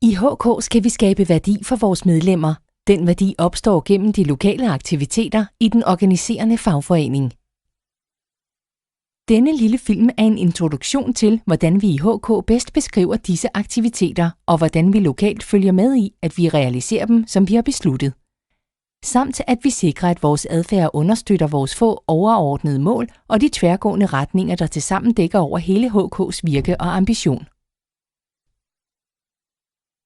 I HK skal vi skabe værdi for vores medlemmer. Den værdi opstår gennem de lokale aktiviteter i den organiserende fagforening. Denne lille film er en introduktion til, hvordan vi i HK bedst beskriver disse aktiviteter, og hvordan vi lokalt følger med i, at vi realiserer dem, som vi har besluttet. Samt at vi sikrer, at vores adfærd understøtter vores få overordnede mål og de tværgående retninger, der tilsammen dækker over hele HK's virke og ambition.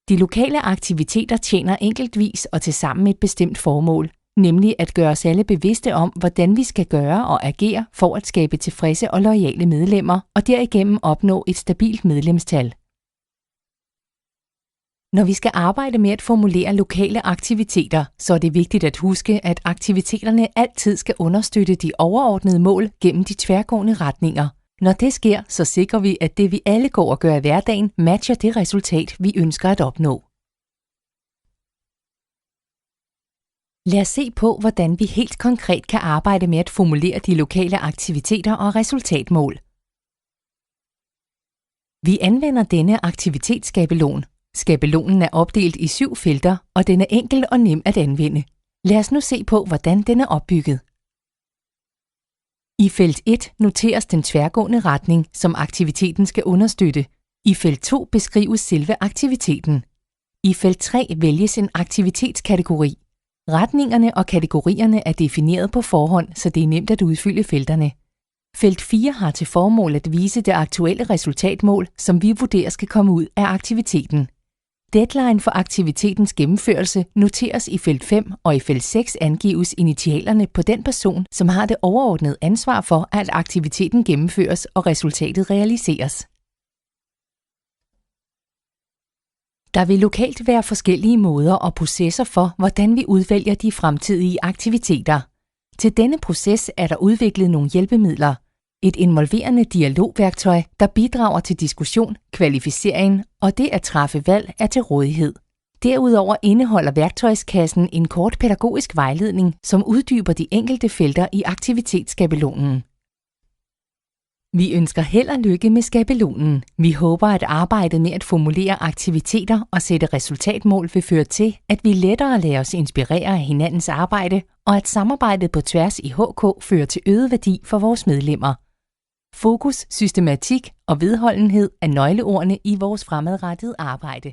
De lokale aktiviteter tjener enkeltvis og tilsammen et bestemt formål, nemlig at gøre os alle bevidste om, hvordan vi skal gøre og agere for at skabe tilfredse og loyale medlemmer, og derigennem opnå et stabilt medlemstal. Når vi skal arbejde med at formulere lokale aktiviteter, så er det vigtigt at huske, at aktiviteterne altid skal understøtte de overordnede mål gennem de tværgående retninger. Når det sker, så sikrer vi, at det vi alle går og gør i hverdagen, matcher det resultat, vi ønsker at opnå. Lad os se på, hvordan vi helt konkret kan arbejde med at formulere de lokale aktiviteter og resultatmål. Vi anvender denne aktivitetsskabelon. Skabelonen er opdelt i 7 felter, og den er enkel og nem at anvende. Lad os nu se på, hvordan den er opbygget. I felt 1 noteres den tværgående retning, som aktiviteten skal understøtte. I felt 2 beskrives selve aktiviteten. I felt 3 vælges en aktivitetskategori. Retningerne og kategorierne er defineret på forhånd, så det er nemt at udfylde felterne. Felt 4 har til formål at vise det aktuelle resultatmål, som vi vurderer skal komme ud af aktiviteten. Deadline for aktivitetens gennemførelse noteres i felt 5, og i felt 6 angives initialerne på den person, som har det overordnede ansvar for, at aktiviteten gennemføres og resultatet realiseres. Der vil lokalt være forskellige måder og processer for, hvordan vi udvælger de fremtidige aktiviteter. Til denne proces er der udviklet nogle hjælpemidler. Et involverende dialogværktøj, der bidrager til diskussion, kvalificering og det at træffe valg er til rådighed. Derudover indeholder værktøjskassen en kort pædagogisk vejledning, som uddyber de enkelte felter i aktivitetsskabelonen. Vi ønsker held og lykke med skabelonen. Vi håber, at arbejdet med at formulere aktiviteter og sætte resultatmål vil føre til, at vi lettere lader os inspirere af hinandens arbejde, og at samarbejdet på tværs i HK fører til øget værdi for vores medlemmer. Fokus, systematik og vedholdenhed er nøgleordene i vores fremadrettede arbejde.